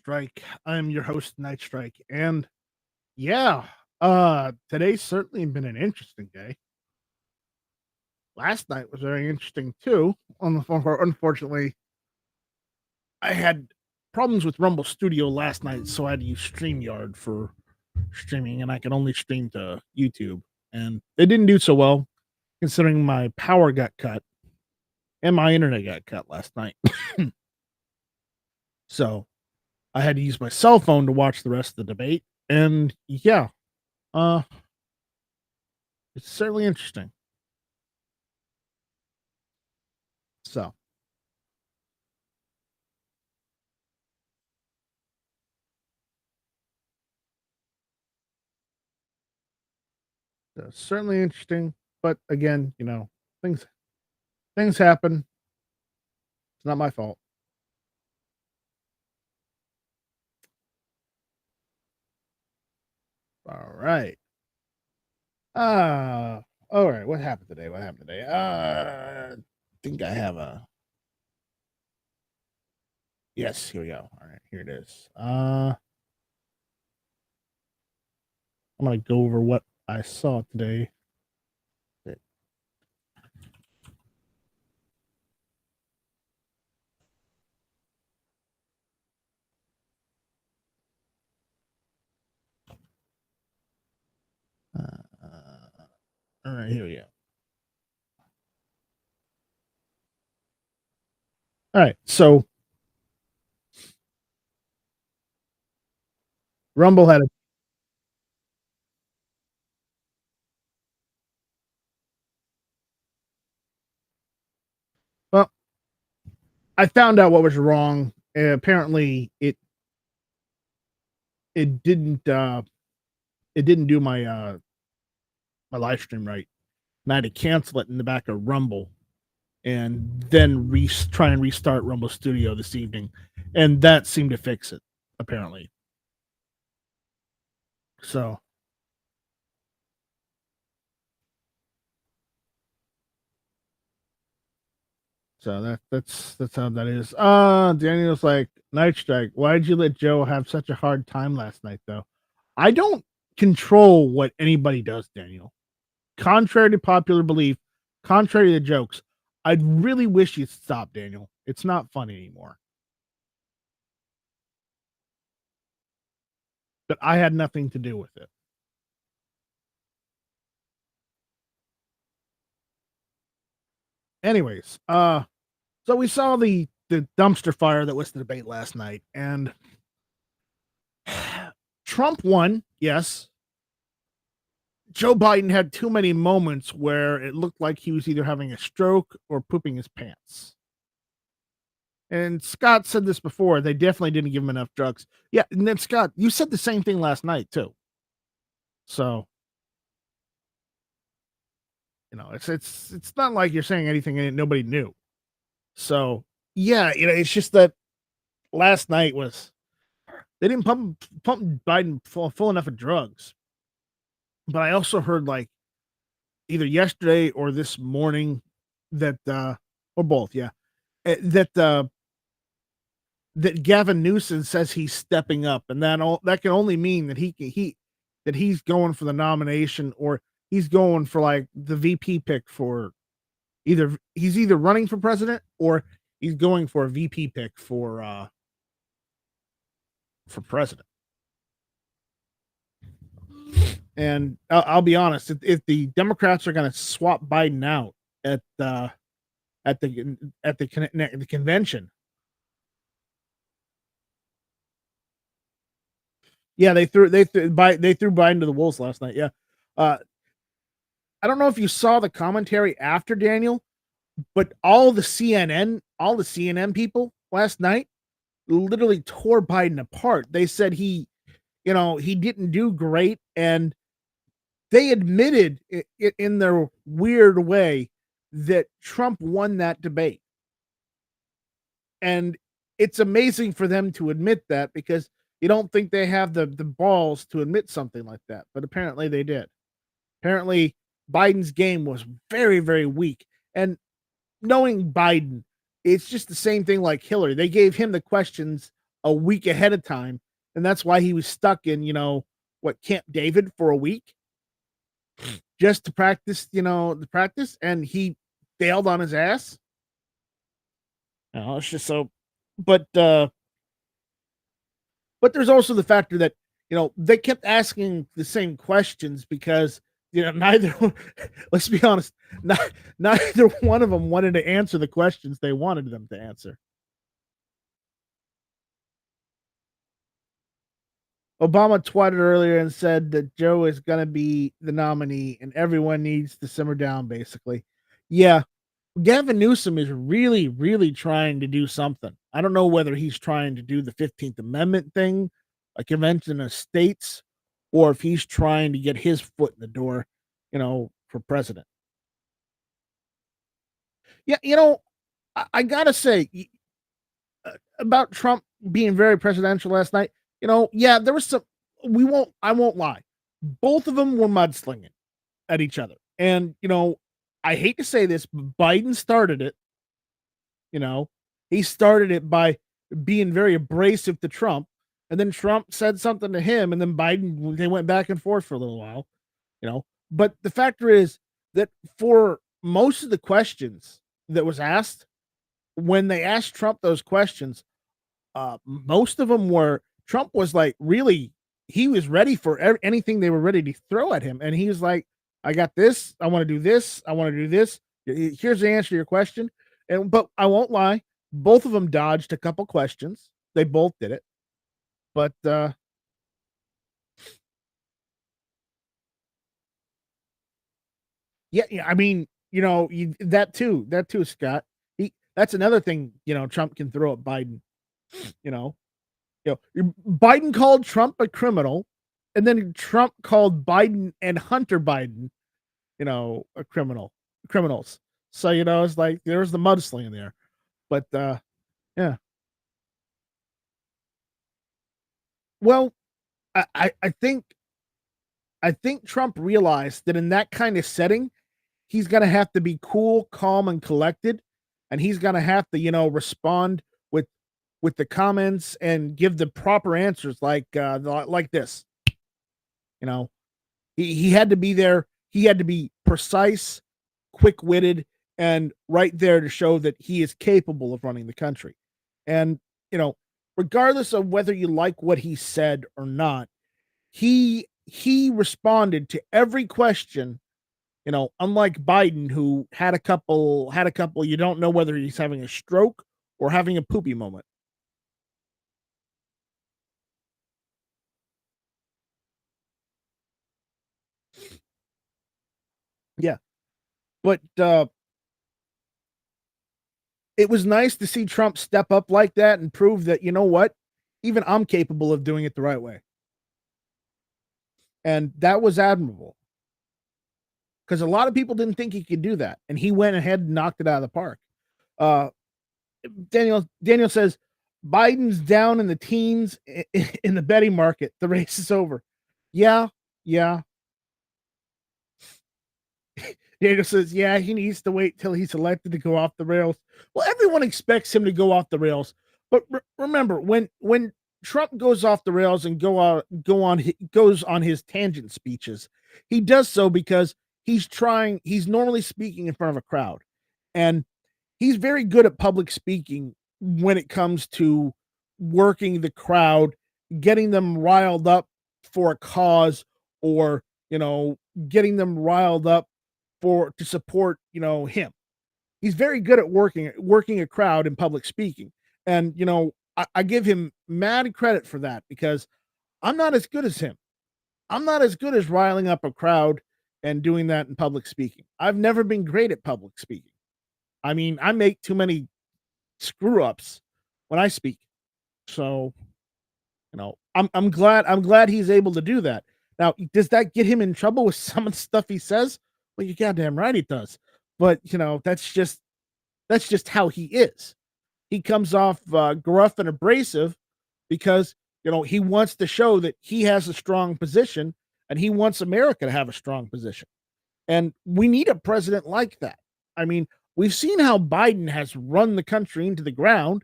Strike. I'm your host, Night Strike, and yeah, today's certainly been an interesting day. Last night was very interesting too. Unfortunately, I had problems with Rumble Studio last night, so I had to use StreamYard for streaming, and I can only stream to YouTube. And it didn't do so well, considering my power got cut and my internet got cut last night. So I had to use my cell phone to watch the rest of the debate. And yeah, uh, it's certainly interesting. So, certainly interesting. But again, things things happen. It's not my fault. All right. All right. What happened today? What happened today? I think I have a yes. Here we go. All right, here it is. I'm gonna go over what I saw today. All right, here we go. All right, so Rumble had a well. I found out what was wrong. And apparently, it didn't it didn't do my live stream right. And I had to cancel it in the back of Rumble, and then try and restart Rumble Studio this evening, and that seemed to fix it apparently. So that's how that is. Daniel's like, Night Strike, why'd you let Joe have such a hard time last night though? I don't control what anybody does, Daniel. Contrary to popular belief, contrary to jokes, I'd really wish you'd stop, Daniel. It's not funny anymore. But I had nothing to do with it. Anyways, so we saw the dumpster fire that was the debate last night, and Trump won, yes. Joe Biden had too many moments where it looked like he was either having a stroke or pooping his pants. And Scott said this before, they definitely didn't give him enough drugs. Yeah, and then Scott, you said the same thing last night too. So, it's not like you're saying anything and nobody knew. So, yeah, it's just that last night was they didn't pump Biden full enough of drugs. But I also heard like either yesterday or this morning that or both, yeah, that that Gavin Newsom says he's stepping up, and that can only mean that he's going for the nomination, or he's going for like the VP pick for he's either running for president or he's going for a VP pick for president. And I'll be honest, if the Democrats are going to swap Biden out at the convention, yeah, they threw Biden to the wolves last night. Yeah, I don't know if you saw the commentary after Daniel, but all the CNN people last night literally tore Biden apart. They said he didn't do great, and they admitted in their weird way that Trump won that debate. And it's amazing for them to admit that, because you don't think they have the balls to admit something like that. But apparently they did. Apparently Biden's game was very, very weak. And knowing Biden, it's just the same thing like Hillary. They gave him the questions a week ahead of time, and that's why he was stuck in, what, Camp David for a week just to practice, the practice, and he failed on his ass. It's just so, but but there's also the factor that, they kept asking the same questions because, neither let's be honest, neither one of them wanted to answer the questions they wanted them to answer. Obama tweeted earlier and said that Joe is gonna be the nominee and everyone needs to simmer down, basically. Yeah, Gavin Newsom is really, really trying to do something. I don't know whether he's trying to do the 15th Amendment thing, a convention of states, or if he's trying to get his foot in the door, for president. Yeah, I gotta say about Trump being very presidential last night. Yeah, there was some. I won't lie. Both of them were mudslinging at each other, and I hate to say this, but Biden started it. You know, he started it by being very abrasive to Trump, and then Trump said something to him, and then Biden, they went back and forth for a little while. But the factor is that for most of the questions that was asked, when they asked Trump those questions, most of them were Trump was like really he was ready for anything they were ready to throw at him, and he was like, "I got this. I want to do this. I want to do this. Here's the answer to your question." And but I won't lie, both of them dodged a couple questions. They both did it, but yeah, yeah. I mean, that too, Scott. That's another thing. Trump can throw at Biden. You know, Biden called Trump a criminal, and then Trump called Biden and Hunter Biden, a criminals. So it's like there's the mudslinging there. But yeah. Well, I, I I think I think Trump realized that in that kind of setting, he's gonna have to be cool, calm, and collected, and he's gonna have to, respond with the comments and give the proper answers like this. You know, he had to be there. He had to be precise, quick-witted, and right there to show that he is capable of running the country. And, you know, regardless of whether you like what he said or not, he responded to every question, unlike Biden who had a couple you don't know whether he's having a stroke or having a poopy moment. Yeah. But it was nice to see Trump step up like that and prove that, you know what? Even I'm capable of doing it the right way. And that was admirable because a lot of people didn't think he could do that. And he went ahead and knocked it out of the park. Uh, Daniel says Biden's down in the teens in the betting market. The race is over. Yeah, yeah. Daniel says, yeah, he needs to wait till he's elected to go off the rails. Well, everyone expects him to go off the rails, but remember when Trump goes off the rails and goes on his tangent speeches, he does so because he's normally speaking in front of a crowd, and he's very good at public speaking when it comes to working the crowd, getting them riled up for a cause, or getting them riled up for to support him. He's very good at working a crowd in public speaking, and I give him mad credit for that because I'm not as good as him. I'm not as good as riling up a crowd and doing that in public speaking. I've never been great at public speaking. I mean, I make too many screw ups when I speak. So, I'm glad he's able to do that. Now, does that get him in trouble with some of the stuff he says? Well, you're goddamn right it does. But that's just how he is. He comes off gruff and abrasive because he wants to show that he has a strong position and he wants America to have a strong position. And we need a president like that. I mean, we've seen how Biden has run the country into the ground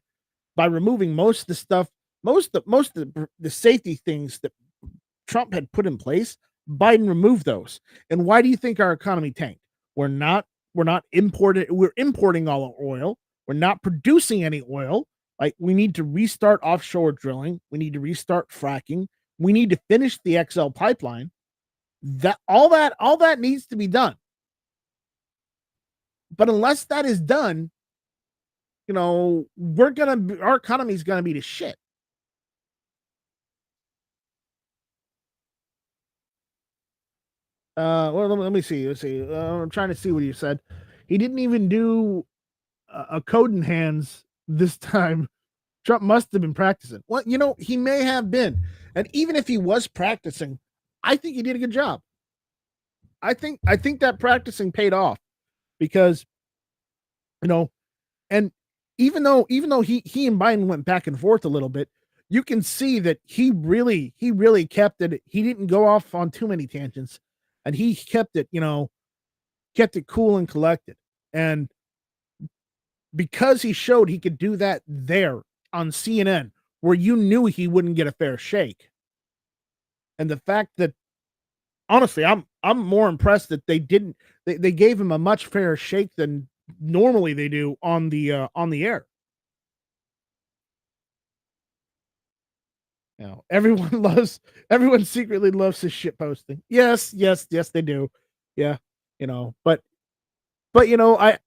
by removing most of the stuff most of the safety things that Trump had put in place, Biden removed those. And why do you think our economy tanked? We're not we're importing all our oil. We're not producing any oil. Like, we need to restart offshore drilling. We need to restart fracking. We need to finish the XL pipeline. That needs to be done. But unless that is done, our economy is gonna be to shit. Well, let me see. Let's see. I'm trying to see what you said. He didn't even do a code in hands this time. Trump must have been practicing. Well, he may have been, and even if he was practicing, I think he did a good job. I think that practicing paid off because you know, and even though he and Biden went back and forth a little bit, you can see that he really kept it. He didn't go off on too many tangents, and he kept it cool and collected. And because he showed he could do that there on CNN, where you knew he wouldn't get a fair shake, and the fact that honestly, I'm more impressed that they gave him a much fairer shake than normally they do on the air. Everyone everyone secretly loves his shit posting. Yes, yes, yes, they do. Yeah, but I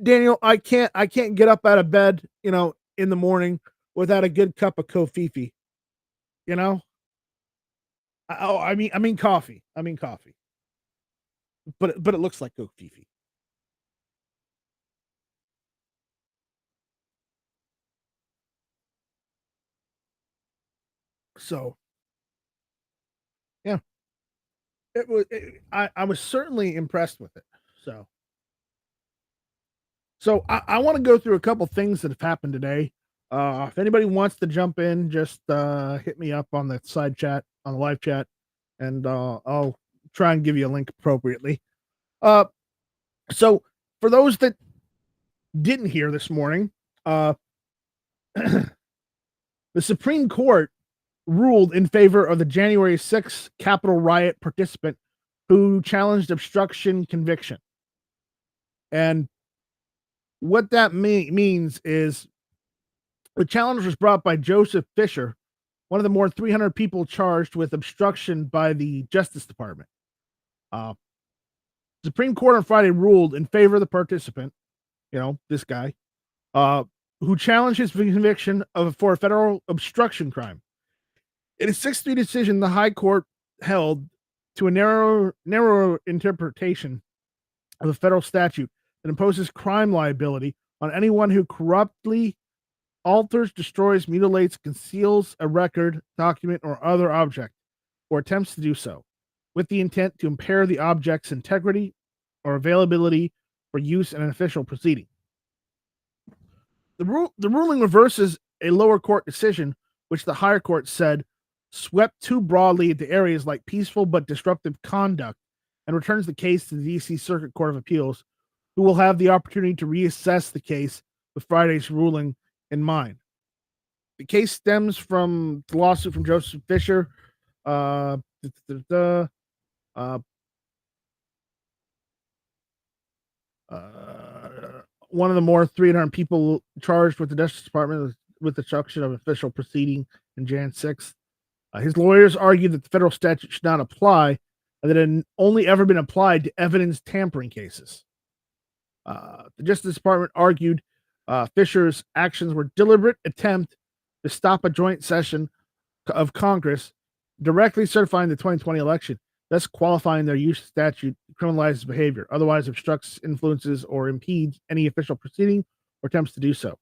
Daniel, I can't get up out of bed, in the morning without a good cup of kofifi. You know, I mean coffee. I mean coffee, but it looks like kofifi. So yeah, I was certainly impressed with it. So I want to go through a couple things that have happened today. If anybody wants to jump in, just hit me up on the side chat, on the live chat, and I'll try and give you a link appropriately. Uh, so for those that didn't hear this morning, uh, the Supreme Court ruled in favor of the January 6th Capitol riot participant who challenged obstruction conviction. And what that means is the challenge was brought by Joseph Fisher, one of the more 300 people charged with obstruction by the Justice Department. Uh, Supreme Court on Friday ruled in favor of the participant, this guy, who challenged his conviction for a federal obstruction crime. In a 6-3 decision, the High Court held to a narrow interpretation of a federal statute that imposes crime liability on anyone who corruptly alters, destroys, mutilates, conceals a record, document, or other object, or attempts to do so, with the intent to impair the object's integrity or availability for use in an official proceeding. The ruling reverses a lower court decision, which the higher court said swept too broadly into areas like peaceful but disruptive conduct, and returns the case to the D.C. Circuit Court of Appeals, who will have the opportunity to reassess the case with Friday's ruling in mind. The case stems from the lawsuit from Joseph Fisher. Uh, uh, One of the more 300 people charged with the Justice Department with the obstruction of official proceeding in Jan 6th. His lawyers argued that the federal statute should not apply, and that it had only ever been applied to evidence tampering cases. The Justice Department argued Fisher's actions were a deliberate attempt to stop a joint session of Congress directly certifying the 2020 election, thus qualifying their use of statute to criminalize behavior, otherwise obstructs, influences, or impedes any official proceeding or attempts to do so,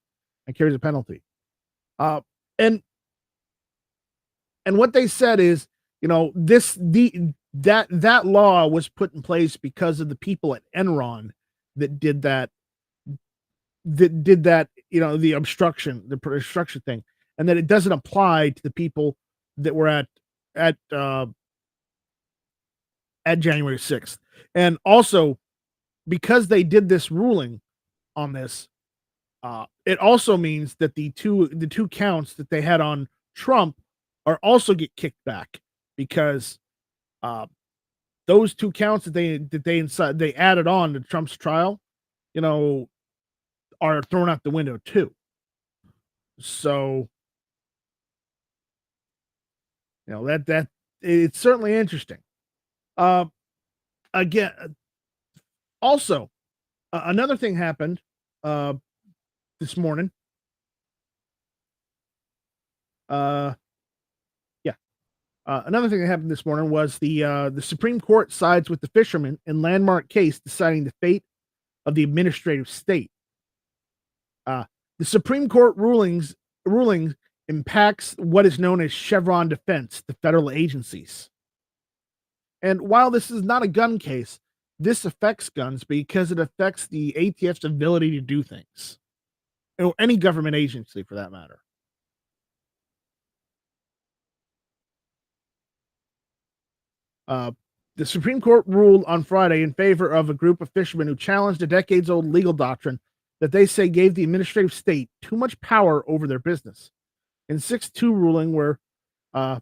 and carries a penalty. Uh, and what they said is, that law was put in place because of the people at Enron that did that, the obstruction thing, and that it doesn't apply to the people that were at January 6th. And also, because they did this ruling on this, It also means that the two counts that they had on Trump are also get kicked back because uh, those two counts that they added on to Trump's trial, you know, are thrown out the window too. So that it's certainly interesting. Uh, again, also another thing happened uh, this morning. Uh, yeah, another thing that happened this morning was the Supreme Court sides with the fishermen in landmark case deciding the fate of the administrative state. Uh, the Supreme Court ruling impacts what is known as Chevron defense to federal agencies. And while this is not a gun case, this affects guns because it affects the ATF's ability to do things, or any government agency for that matter. Uh, the Supreme Court ruled on Friday in favor of a group of fishermen who challenged a decades old legal doctrine that they say gave the administrative state too much power over their business. In 6-2 ruling, where uh,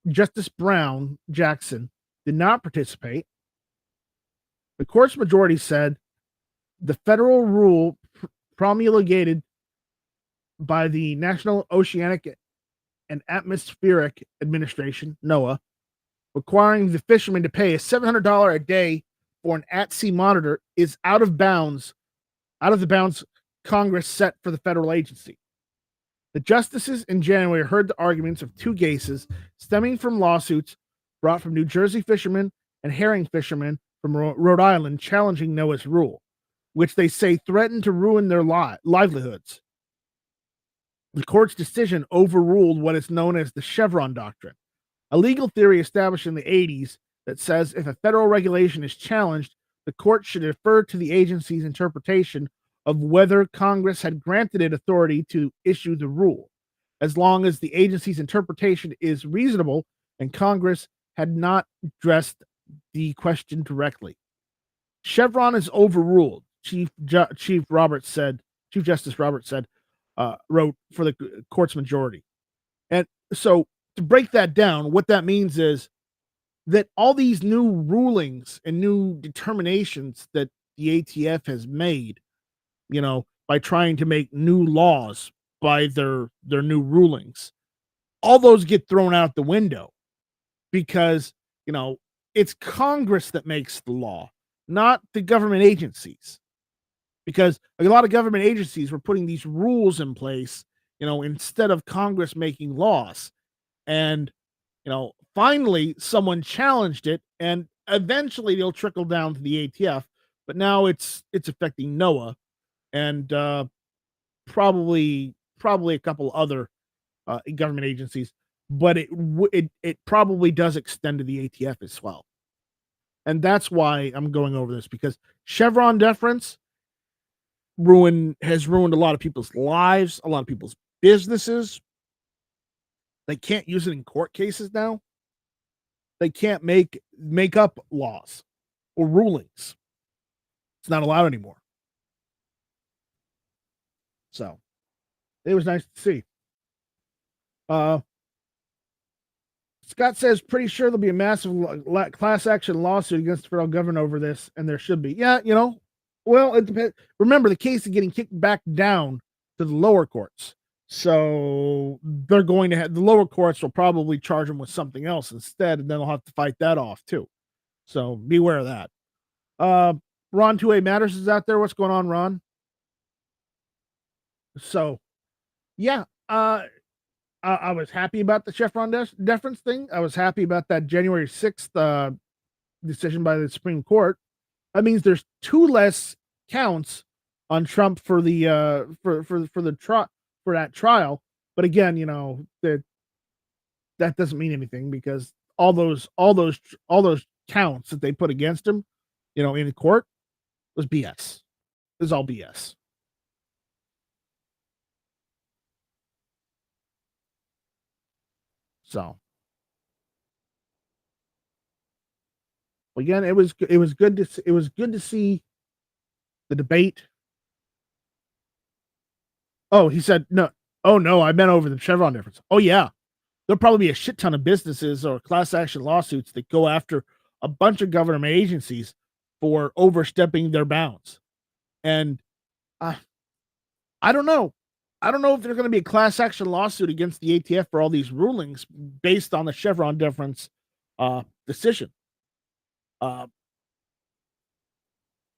Justice Brown Jackson did not participate, the court's majority said the federal rule promulgated by the National Oceanic and Atmospheric Administration, NOAA, requiring the fishermen to pay a $700 a day for an at-sea monitor is out of the bounds Congress set for the federal agency. The justices in January heard the arguments of two cases stemming from lawsuits brought from New Jersey fishermen and herring fishermen from Rhode Island challenging NOAA's rule, which they say threatened to ruin their livelihoods. The court's decision overruled what is known as the Chevron doctrine, a legal theory established in the 80s that says if a federal regulation is challenged, the court should defer to the agency's interpretation of whether Congress had granted it authority to issue the rule, as long as the agency's interpretation is reasonable and Congress had not addressed the question directly. Chevron is overruled, Chief Justice Roberts said, wrote for the court's majority. And so to break that down, what that means is that all these new rulings and new determinations that the ATF has made, by trying to make new laws by their new rulings, all those get thrown out the window because, it's Congress that makes the law, not the government agencies. Because a lot of government agencies were putting these rules in place, instead of Congress making laws. And, finally someone challenged it and eventually they'll trickle down to the ATF. But now it's affecting NOAA and probably a couple other government agencies, but it probably does extend to the ATF as well. And that's why I'm going over this, because Chevron deference has ruined a lot of people's lives, a lot of people's businesses. They can't use it in court cases now. They can't make up laws or rulings. It's not allowed anymore. So it was nice to see. Scott says, pretty sure there'll be a massive class action lawsuit against the federal government over this, and there should be. Yeah, well, it depends. Remember, the case is getting kicked back down to the lower courts. So they're going to have the lower courts will probably charge them with something else instead, and then they'll have to fight that off too. So beware of that. Ron 2A Matters is out there. What's going on, Ron? So, yeah, I was happy about the Chevron deference thing. I was happy about that January 6th decision by the Supreme Court. That means there's 2 less counts on Trump for the for that trial. But again, that doesn't mean anything because all those counts that they put against him, in court was BS. It was all BS. So again, it was good to see the debate. Oh, he said no. Oh no, I meant over the Chevron difference. Oh yeah, there'll probably be a shit ton of businesses or class action lawsuits that go after a bunch of government agencies for overstepping their bounds. And uh, I don't know. I don't know if there's going to be a class action lawsuit against the ATF for all these rulings based on the Chevron deference decision. Uh,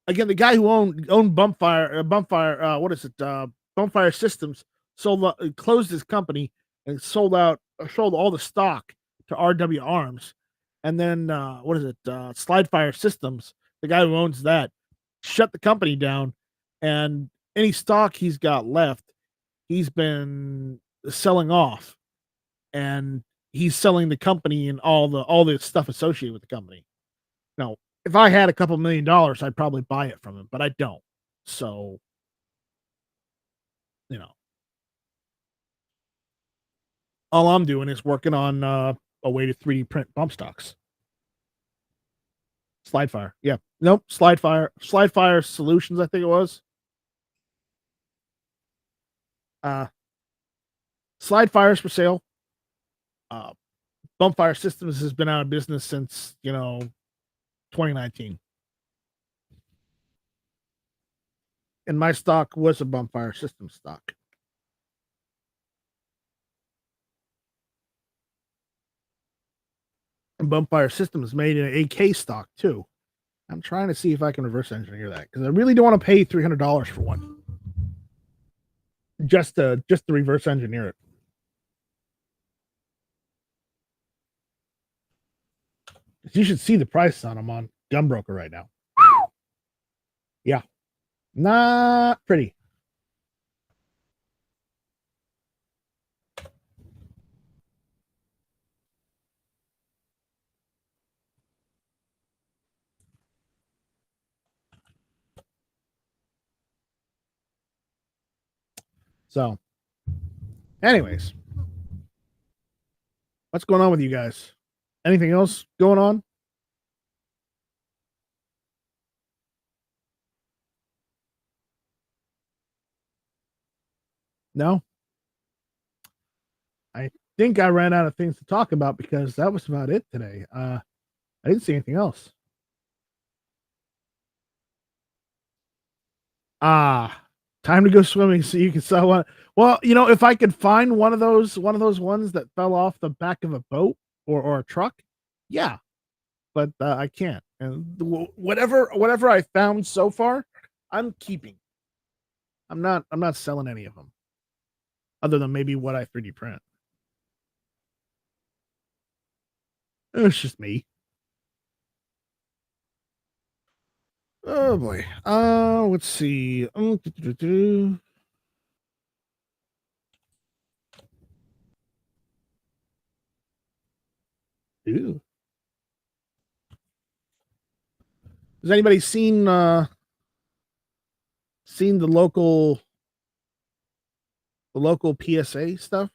Again, the guy who owned what is it? Bumpfire Systems closed his company and sold all the stock to RW Arms, and then what is it? Slidefire Systems, the guy who owns that, shut the company down, and any stock he's got left, he's been selling off, and he's selling the company and all the stuff associated with the company. Now, if I had a couple $1,000,000, I'd probably buy it from him, but I don't. So, you know, all I'm doing is working on a way to 3D print bump stocks. Slidefire. Yeah. Nope. Slidefire Solutions, I think it was. Uh Slidefire's for sale. Uh Bumpfire Systems has been out of business since, 2019. And my stock was a Bumpfire Systems stock. And Bumpfire Systems made an AK stock too. I'm trying to see if I can reverse engineer that because I really don't want to pay $300 for one. Just to reverse engineer it. You should see the price on them on Gunbroker right now. Yeah, not pretty. So, anyways, what's going on with you guys? Anything else going on? No? I think I ran out of things to talk about because that was about it today. I didn't see anything else. Ah, time to go swimming so you can sell one. Well, if I could find one of those ones that fell off the back of a boat or a truck, yeah, but I can't. And whatever I found so far, I'm keeping. I'm not selling any of them, other than maybe what I 3D print. It's just me. Oh boy. Let's see. Ew. Has anybody seen the local PSA stuff?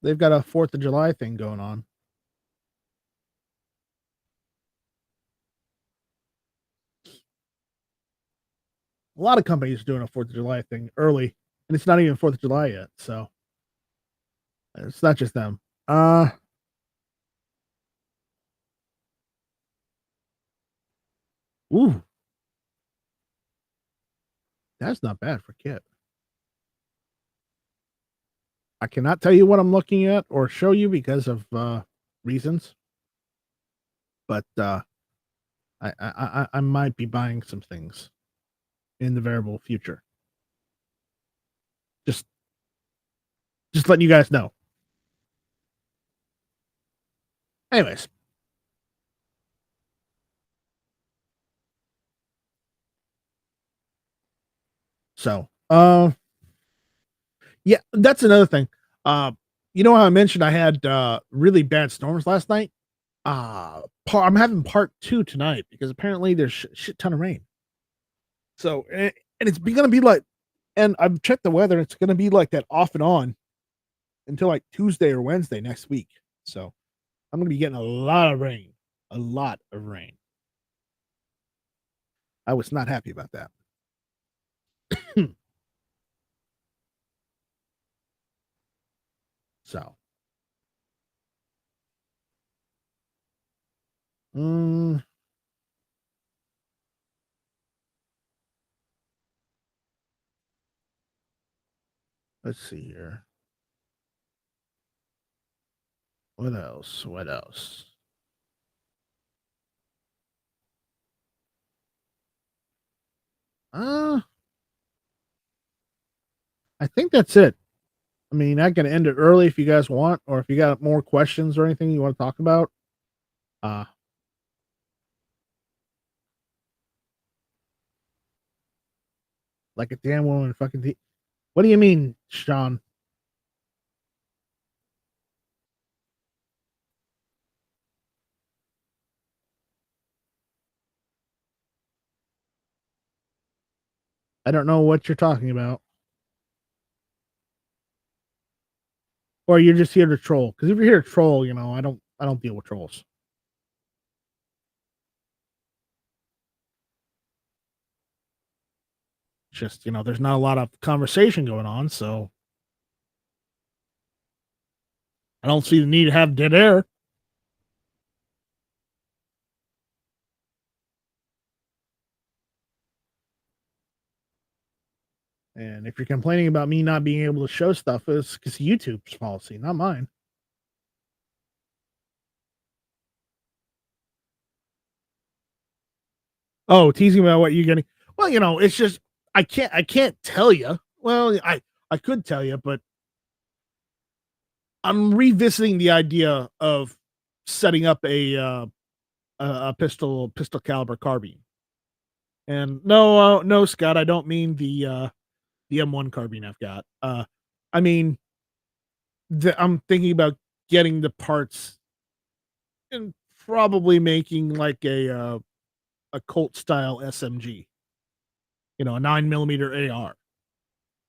They've got a 4th of July thing going on. A lot of companies are doing a 4th of July thing early, and it's not even 4th of July yet, so it's not just them. Ooh, that's not bad for Kit. I cannot tell you what I'm looking at or show you because of reasons, but I might be buying some things in the variable future. Just letting you guys know. Anyways, so yeah, that's another thing. How I mentioned I had really bad storms last night. I'm having part 2 tonight because apparently there's shit ton of rain. So and it's gonna be like, and I've checked the weather. It's gonna be like that off and on until like Tuesday or Wednesday next week. So I'm gonna be getting a lot of rain. I was not happy about that. So, mm, let's see here. What else? What else? Uh, I think that's it. I mean, I can end it early if you guys want, or if you got more questions or anything you want to talk about. Uh, like a damn woman fucking. What do you mean, Sean? I don't know what you're talking about. Or you're just here to troll. Because if you're here to troll, I don't deal with trolls. It's just, there's not a lot of conversation going on, so I don't see the need to have dead air. And if you're complaining about me not being able to show stuff, it's because YouTube's policy, not mine. Oh, teasing about what you're getting. Well, it's just I can't tell you. Well, I could tell you, but I'm revisiting the idea of setting up a pistol caliber carbine. And no, no, Scott, I don't mean the M1 carbine I've got. I mean, I'm thinking about getting the parts and probably making like a Colt style SMG, a 9mm AR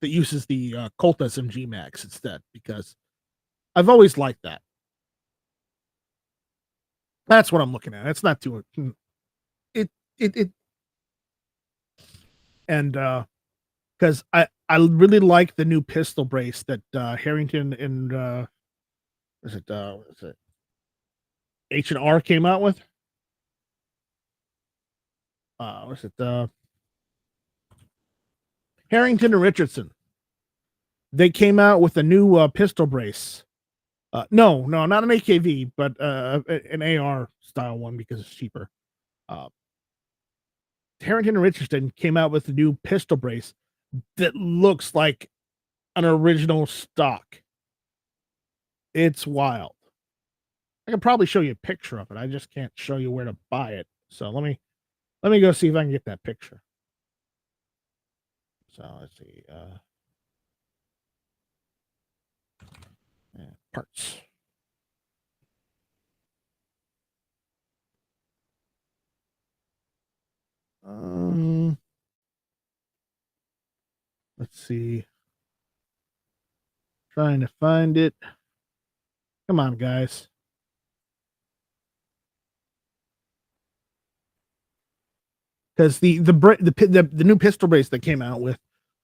that uses the Colt SMG Max instead, because I've always liked that. That's what I'm looking at. It's not too it and because I really like the new pistol brace that Harrington and is it H&R came out with. Was it Harrington and Richardson? They came out with a new pistol brace. No, not an AKV, but an AR style one because it's cheaper. Uh, Harrington and Richardson came out with a new pistol brace that looks like an original stock. It's wild. I can probably show you a picture of it. I just can't show you where to buy it. So let me go see if I can get that picture. So let's see. Parts. Um, let's see. Trying to find it. Come on, guys. Because the new pistol brace that came out with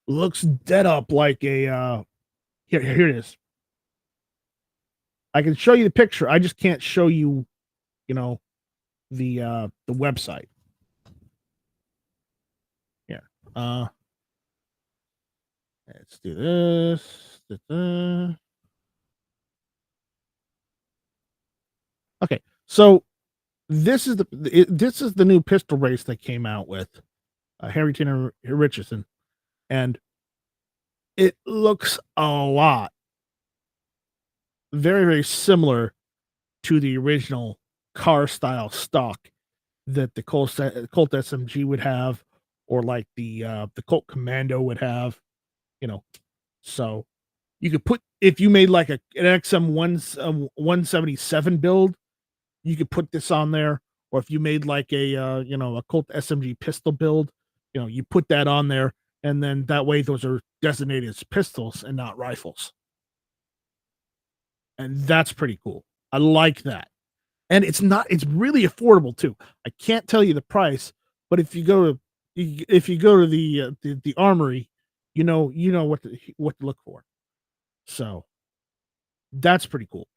looks dead up like a here it is. I can show you the picture. I just can't show you, you know, the website. Here. Let's do this. Da-da. Okay. So this is the new pistol brace that came out with Harrington and Richardson, and it looks a lot very, very similar to the original car style stock that the Colt SMG would have, or like the Colt Commando would have. You know, so you could put, if you made like an XM 177 build, you could put this on there. Or if you made like a Colt SMG pistol build, you put that on there, and then that way those are designated as pistols and not rifles. And that's pretty cool. I like that. And it's really affordable too. I can't tell you the price, but if you go to if you go to the armory, you know what to look for. So that's pretty cool.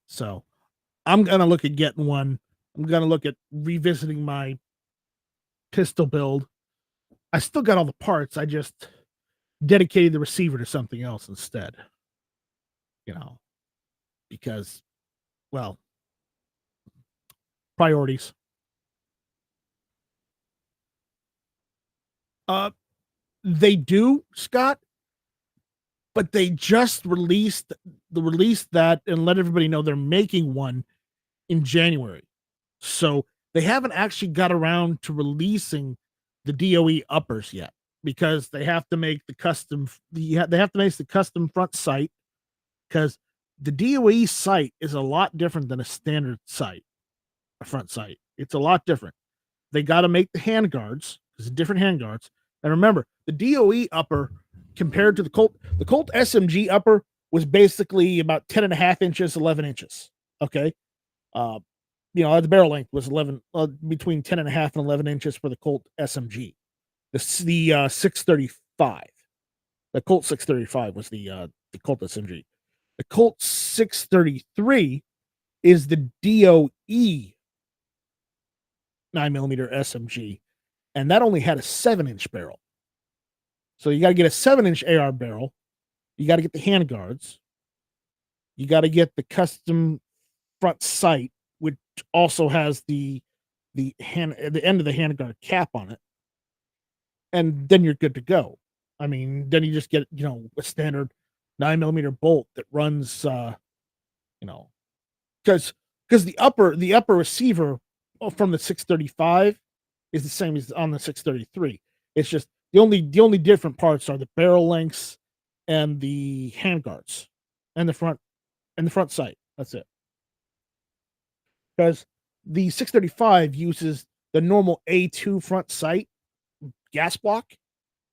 So I'm gonna look at getting one. I'm gonna look at revisiting my pistol build. I still got all the parts. I just dedicated the receiver to something else instead. You know, because well, priorities. Uh, they do, Scott, but they just released that and let everybody know they're making one in January. So they haven't actually got around to releasing the DOE uppers yet because they have to make the custom. They have to make the custom front sight because the DOE sight is a lot different than a standard sight, a front sight. It's a lot different. They got to make the handguards because different handguards. And remember, the DOE upper compared to the Colt SMG upper was basically about 10 and a half inches, 11 inches. Okay. The barrel length was 11, between 10 and a half and 11 inches for the Colt SMG. The 635, the Colt 635 was the Colt SMG. The Colt 633 is the DOE 9mm SMG, and that only had a 7-inch barrel. So you got to get a 7-inch AR barrel. You got to get the handguards. You got to get the custom front sight, which also has the end of the handguard cap on it, and then you're good to go. I mean, then you just get a standard 9mm bolt that runs, because the upper receiver from the 635 is the same as on the 633. It's just the only different parts are the barrel lengths and the handguards and the front sight. That's it. Because the 635 uses the normal A2 front sight gas block.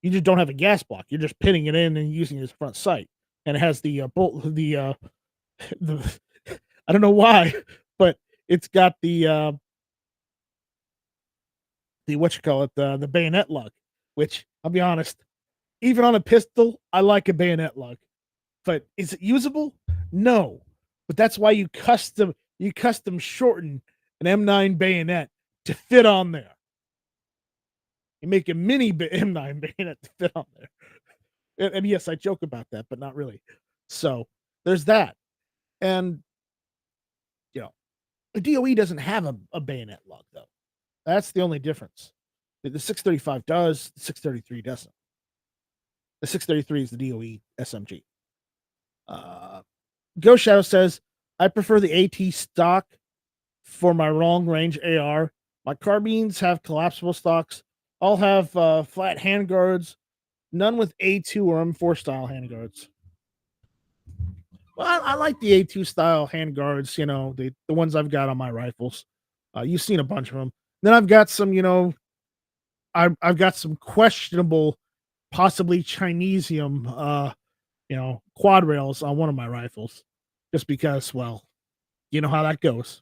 You just don't have a gas block. You're just pinning it in and using it as front sight. And it has the bolt, the I don't know why, but it's got the the bayonet lug, which I'll be honest, even on a pistol, I like a bayonet lug. But is it usable? No. But that's why you custom shorten an M9 bayonet to fit on there. You make a mini M9 bayonet to fit on there. And yes, I joke about that, but not really. So there's that. And the DOE doesn't have a bayonet lug though. That's the only difference. The 635 does, the 633 doesn't. The 633 is the DOE SMG. Ghost Shadow says, I prefer the AT stock for my long range AR. My carbines have collapsible stocks. All have flat handguards. None with A2 or M4 style handguards. Well, I like the A2 style handguards, the ones I've got on my rifles. You've seen a bunch of them. Then I've got some, I've got some questionable, possibly Chinesium, quad rails on one of my rifles, just because, well, you know how that goes.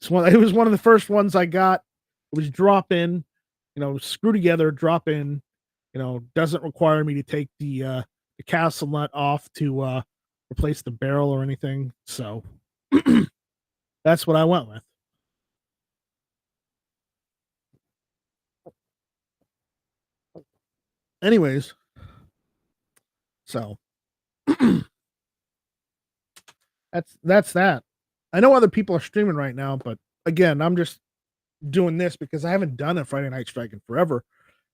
It was one of the first ones I got. It was drop in, screw together, drop in. Doesn't require me to take the castle nut off to replace the barrel or anything. So that's what I went with. Anyways, so that's that. I know other people are streaming right now, but again, I'm just doing this because I haven't done a Friday Night Strike in forever,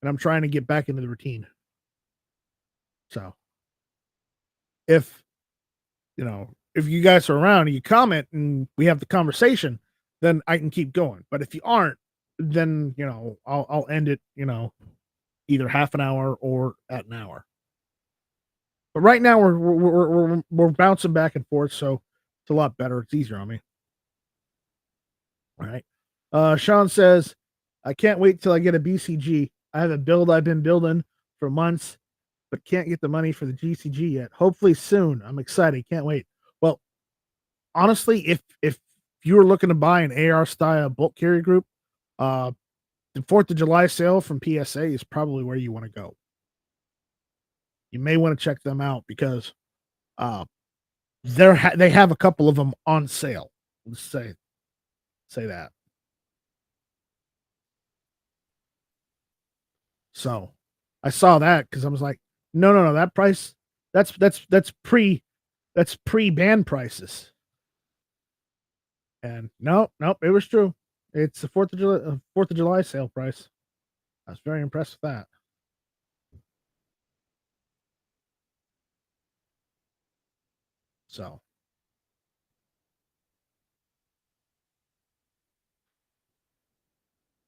and I'm trying to get back into the routine. So if you guys are around and you comment and we have the conversation, then I can keep going. But if you aren't, then I'll end it, either half an hour or at an hour. But right now we're bouncing back and forth, so it's a lot better. It's easier on me. All right. Sean says, I can't wait till I get a BCG. I have a build I've been building for months, but can't get the money for the GCG yet. Hopefully soon. I'm excited. Can't wait. Well, honestly, if if you were looking to buy an AR style bulk carry group, uh, the 4th of July sale from PSA is probably where you want to go. You may want to check them out because uh, they have a couple of them on sale. Let's say that. So I saw that because I was like, no, no, no, that price, that's pre band prices. And nope, nope, it was true. It's the Fourth of July sale price. I was very impressed with that. So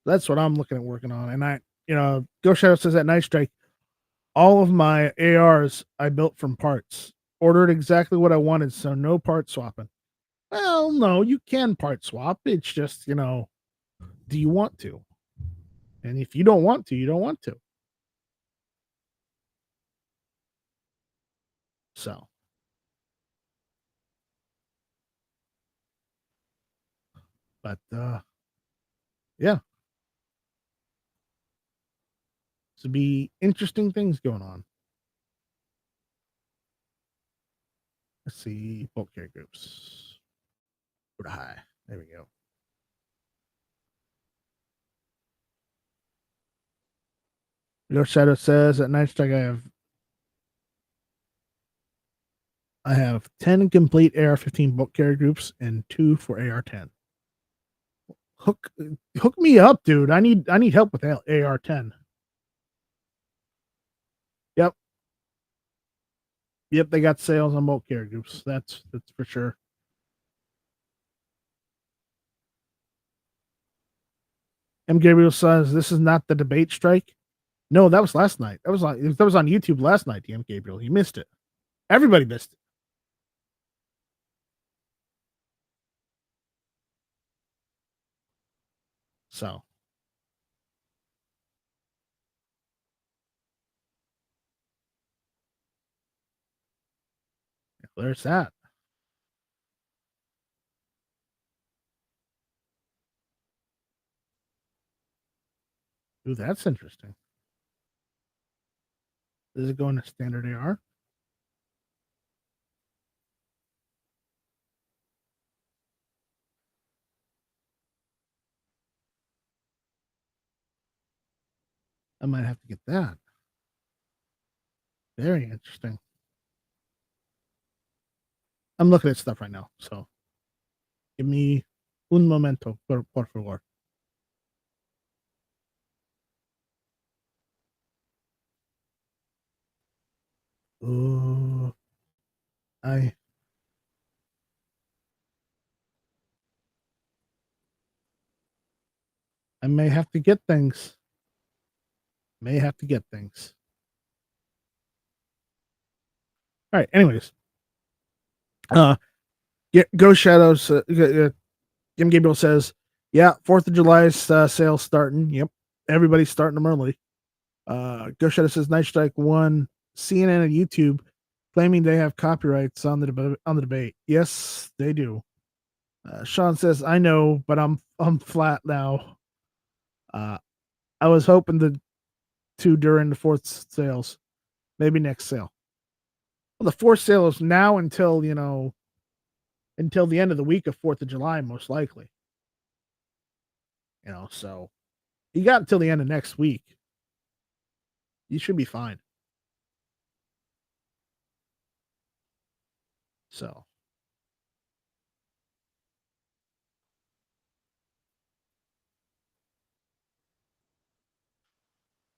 that's what I'm looking at working on. And Ghost Shadow says at Night Strike, all of my ARs I built from parts, ordered exactly what I wanted, so no part swapping. Well, no, you can part swap. It's just, do you want to? And if you don't want to, you don't want to. So, but yeah, to be interesting things going on. Let's see, bulk care groups. Go to high. There we go. Your Shadow says at Night Strike I have 10 complete AR-15 bulk carry groups and 2 for AR-10. Hook me up, dude. I need help with AR-10. Yep. Yep, they got sales on bulk carry groups. That's for sure. M. Gabriel says this is not the debate strike. No, that was last night. That was on YouTube last night, M. Gabriel. You missed it. Everybody missed it. So there's that. Ooh, that's interesting. Does it go into standard AR? I might have to get that. Very interesting. I'm looking at stuff right now, so give me un momento, por favor. Ooh, I may have to get things. May have to get things. All right. Anyways, Ghost Shadows. Jim Gabriel says, "Yeah, 4th of July sales starting. Yep, everybody's starting them early." Ghost Shadow says, "Night Strike won CNN and YouTube, claiming they have copyrights on the debate. Yes, they do." Sean says, "I know, but I'm flat now. I was hoping to during the 4th sales, maybe next sale. Well, the 4th sale is now until until the end of the week of 4th of July, most likely. So you got until the end of next week. You should be fine. So,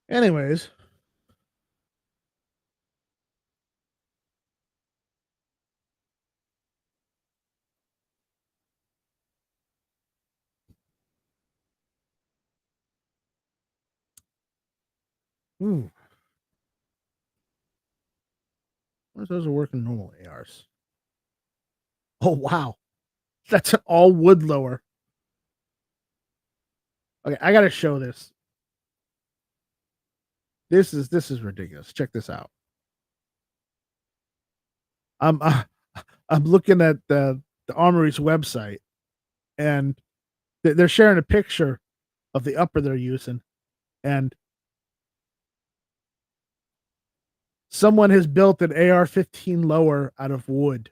anyways, ooh, those are working normal ARs. Oh wow, that's an all wood lower. Okay, I gotta show this. This is ridiculous. Check this out. I'm I'm looking at the Armory's website, and they're sharing a picture of the upper they're using, and someone has built an AR-15 lower out of wood.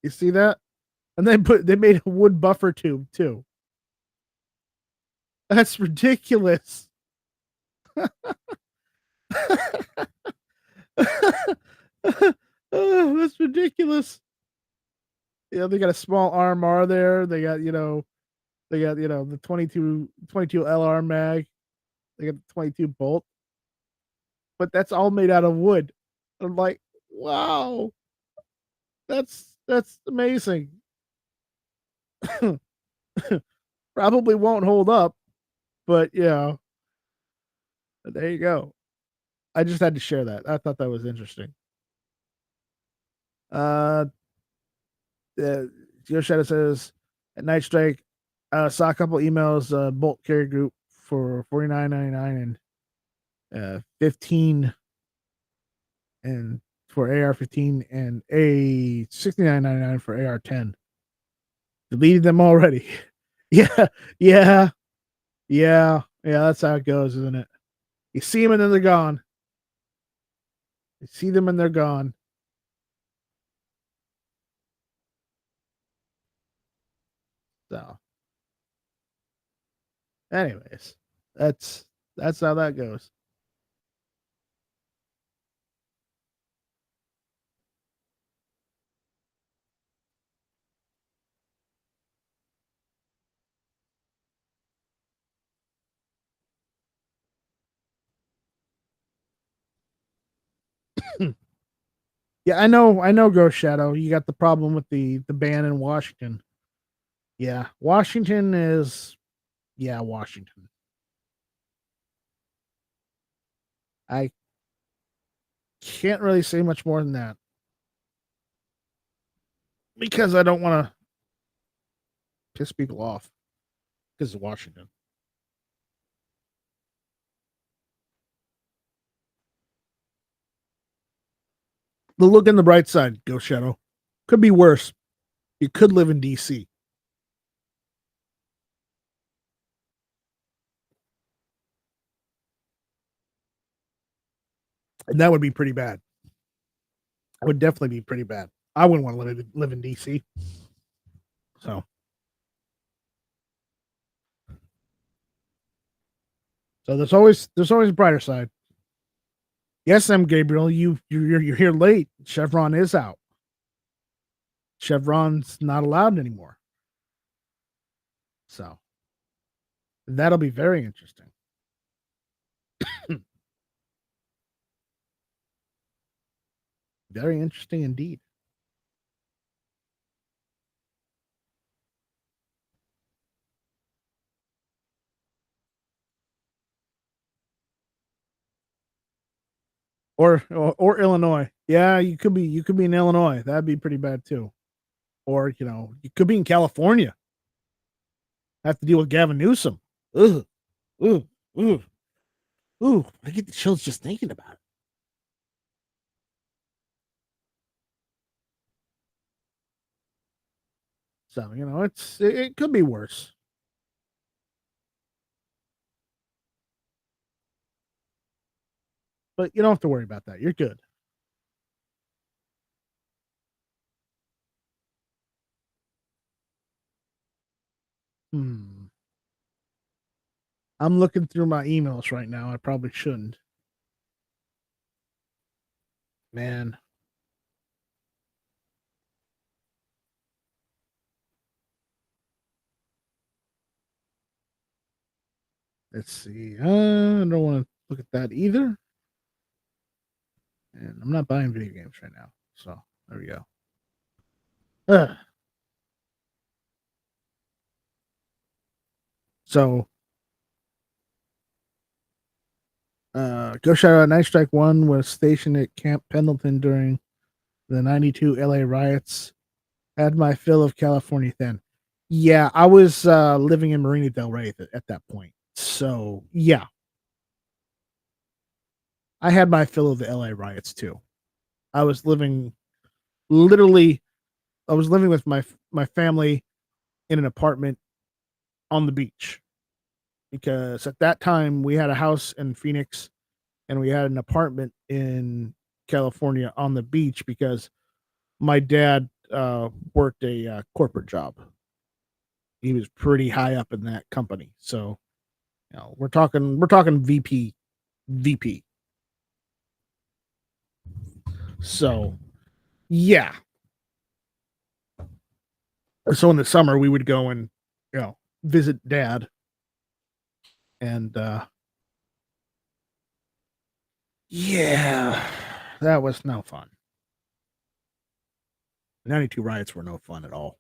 You see that? And they made a wood buffer tube too. That's ridiculous. Oh, that's ridiculous. They got a small RMR there. They got the 22 LR mag. They got the 22 bolt, but that's all made out of wood. I'm like, wow, that's amazing. Probably won't hold up, but there you go. I just had to share that. I thought that was interesting. Uh, Joe Shadow says at Night Strike, saw a couple emails, Bolt Carry Group for $49.99 and 15 and for AR-15 and a $69.99 for AR-10. Deleted them already. Yeah. That's how it goes, isn't it? You see them and then they're gone. You see them and they're gone. So, anyways, that's how that goes. Yeah, I know, Ghost Shadow. You got the problem with the ban in Washington. Yeah, Washington is, Washington. I can't really say much more than that because I don't want to piss people off because of Washington. The look on the bright side, Ghost Shadow. Could be worse. You could live in DC. And that would be pretty bad. That would definitely be pretty bad. I wouldn't want to live in DC. So there's always a brighter side. Yes, M. Gabriel, you're here late. Chevron is out. Chevron's not allowed anymore. So that'll be very interesting. Very interesting indeed. Or Illinois. Yeah, you could be in Illinois. That'd be pretty bad too. Or you could be in California. Have to deal with Gavin Newsom. Ugh, ugh, ugh, ooh! I get the chills just thinking about it. So it could be worse. But you don't have to worry about that. You're good. Hmm. I'm looking through my emails right now. I probably shouldn't. Man. Let's see. I don't want to look at that either. And I'm not buying video games right now. So there we go. Ugh. So Ghost Shadow Night Strike 1 was stationed at Camp Pendleton during the 92 LA riots. Had my fill of California then. Yeah, I was living in Marina Del Rey at that point. So, yeah. I had my fill of the LA riots too. I was living literally I was living with my family in an apartment on the beach, because at that time we had a house in Phoenix and we had an apartment in California on the beach because my dad worked a corporate job. He was pretty high up in that company, so we're talking VP. So yeah, so in the summer we would go and visit dad, and yeah, that was no fun. 92 riots were no fun at all.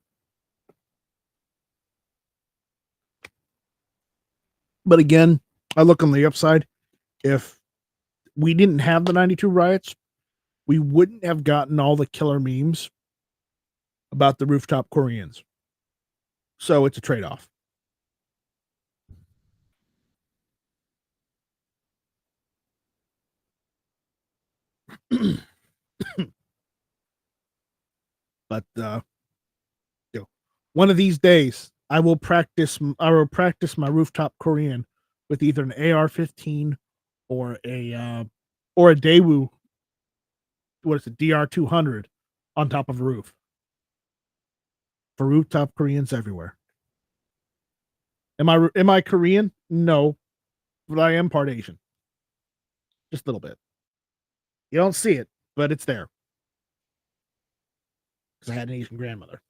But again, I look on the upside. If we didn't have the 92 riots, we wouldn't have gotten all the killer memes about the rooftop Koreans. So it's a trade off. But you know, one of these days I will practice. I will practice my rooftop Korean with either an AR-15 or a Daewoo. What is it? DR-200 on top of a roof for rooftop Koreans everywhere. Am I Korean? No, but I am part Asian, just a little bit. You don't see it, but it's there because I had an Asian grandmother.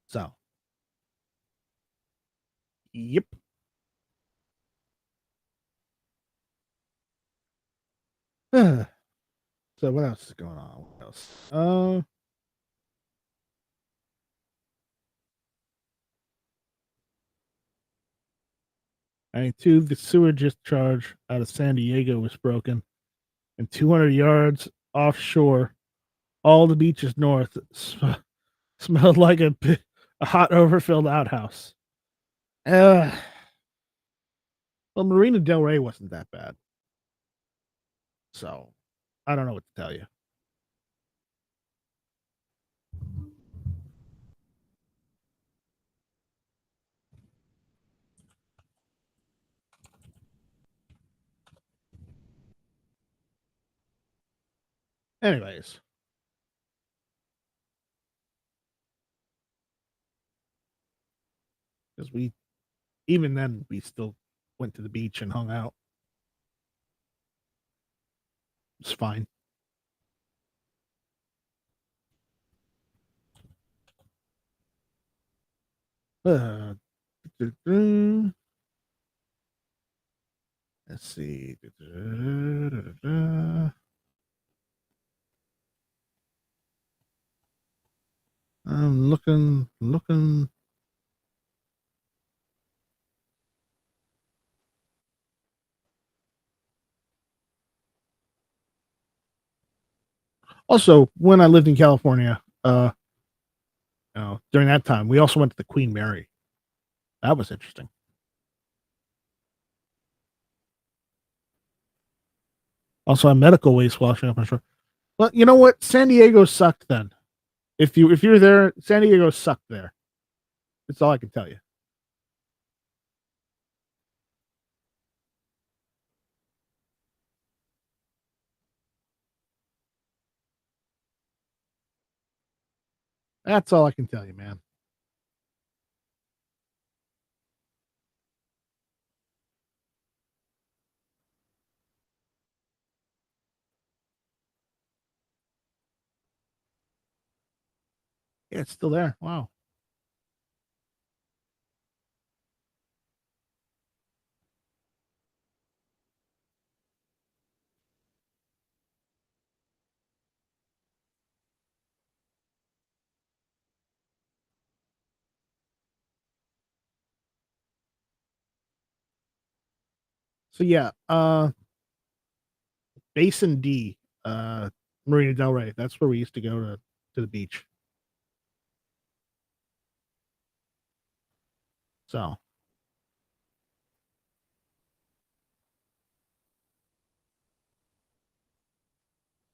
So, yep. So what else is going on? What else? 92, the sewage discharge out of San Diego was broken, and 200 yards offshore, all the beaches north smelled like a hot, overfilled outhouse. Uh, well, Marina Del Rey wasn't that bad, so I don't know what to tell you. Anyways, because we even then we still went to the beach and hung out. It's fine. Uh, let's see. I'm looking. Also, when I lived in California, during that time, we also went to the Queen Mary. That was interesting. Also, a medical waste washing up on shore. Well, you know what? San Diego sucked then. If you're there, San Diego sucked there. That's all I can tell you. That's all I can tell you, man. Yeah, it's still there. Wow. So yeah, Basin D, Marina Del Rey. That's where we used to go to the beach. So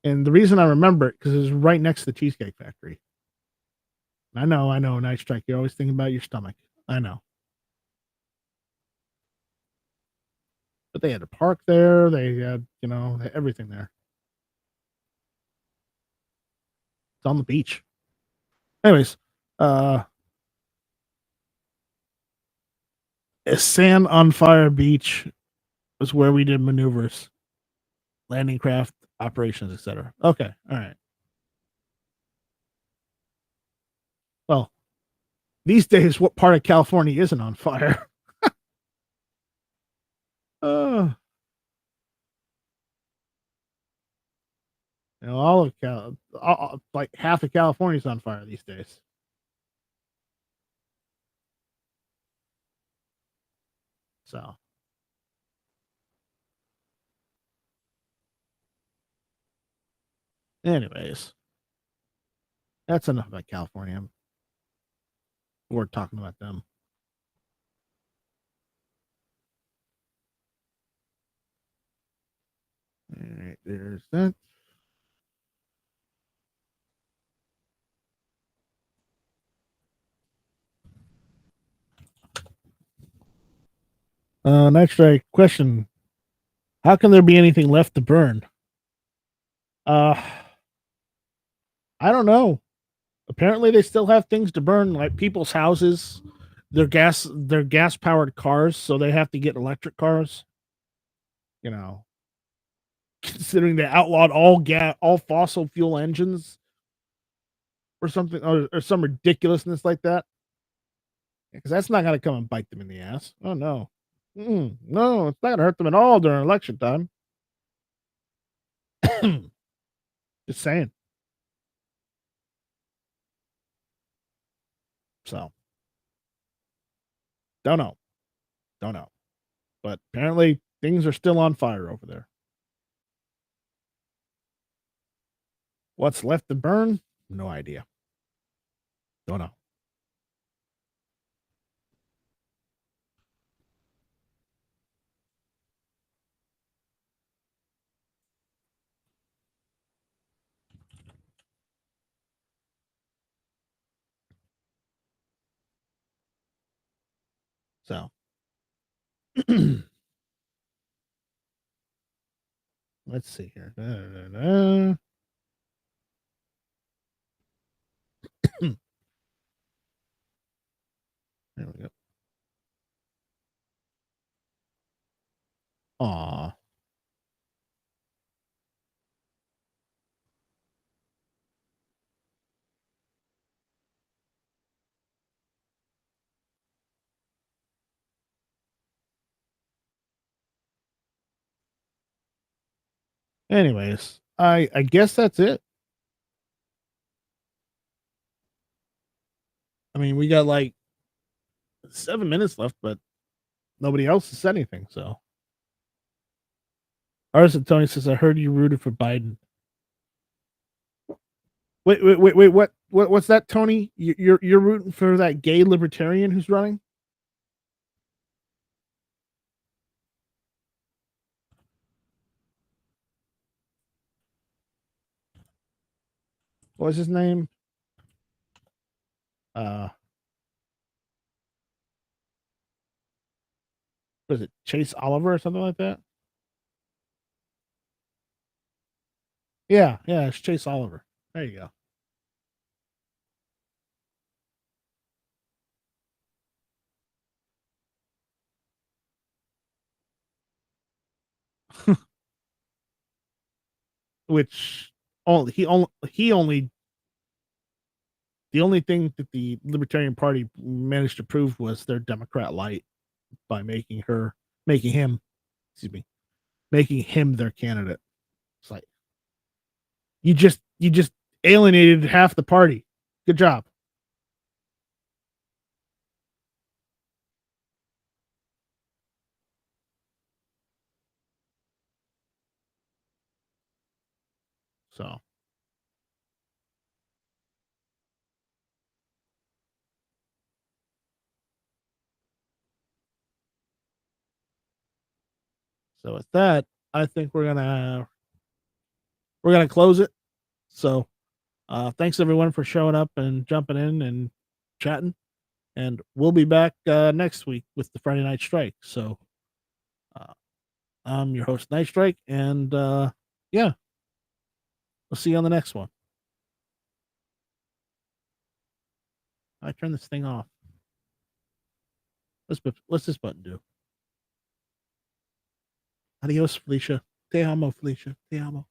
And the reason I remember it because it was right next to the Cheesecake Factory. I know, Night Strike. You're always thinking about your stomach. I know. But they had a park there. They had, everything there. It's on the beach. Anyways, uh, Sand on Fire Beach was where we did maneuvers, landing craft operations, etc. Okay, all right. Well, these days, what part of California isn't on fire? uh, all of like half of California's on fire these days. So, anyways, that's enough about California. We're talking about them. All right, there's that. Next question: how can there be anything left to burn? Uh, I don't know. Apparently, they still have things to burn, like people's houses, their gas powered cars, so they have to get electric cars. You know, considering they outlawed all fossil fuel engines or something, or some ridiculousness like that. Because that's not going to come and bite them in the ass. Oh no, no, it's not going to hurt them at all during election time. Just saying. So, don't know, don't know. But apparently, things are still on fire over there. What's left to burn? No idea. Don't know. So, let's see here. There we go. Aw. Anyways, I guess that's it. I mean, we got like 7 minutes left, but nobody else has said anything. So, Arson Tony says, "I heard you rooted for Biden." Wait. What's that, Tony? You're rooting for that gay libertarian who's running? What was his name? Uh, was it Chase Oliver or something like that? Yeah, it's Chase Oliver. There you go. Which only the only thing that the Libertarian Party managed to prove was their Democrat light by making him, excuse me, making him their candidate. It's like you just alienated half the party. Good job. So with that, I think we're gonna we're gonna close it. So thanks everyone for showing up and jumping in and chatting. And we'll be back next week with the Friday Night Strike. So I'm your host, Night Strike, and yeah, we'll see you on the next one. I turn this thing off. What's this button do? Adios, Felicia. Te amo, Felicia. Te amo.